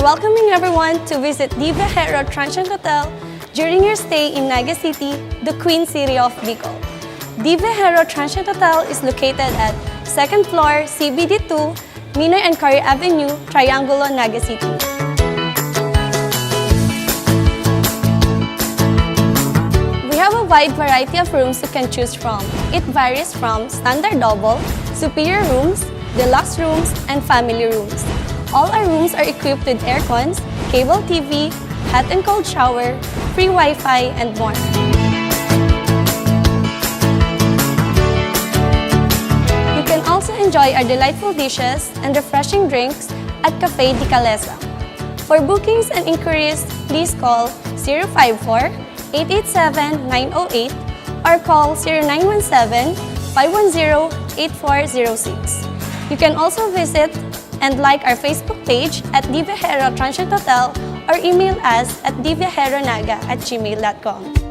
welcoming everyone to visit the Viajero Transient Hotel during your stay in Naga City, the Queen City of Bicol. The Viajero Transient Hotel is located at 2nd floor, CBD2, Ninoy and Curry Avenue, Triangulo, Naga City. We have a wide variety of rooms you can choose from. It varies from standard double, superior rooms, deluxe rooms, and family rooms. All our rooms are equipped with aircons, cable TV, hot and cold shower, free Wi-Fi, and more. You can also enjoy our delightful dishes and refreshing drinks at Cafe Di Calesa. For bookings and inquiries, please call 054-887-908 or call 0917-510-8406. You can also visit and like our Facebook page at The Viajero Transient Hotel or email us at theviajeronaga@gmail.com.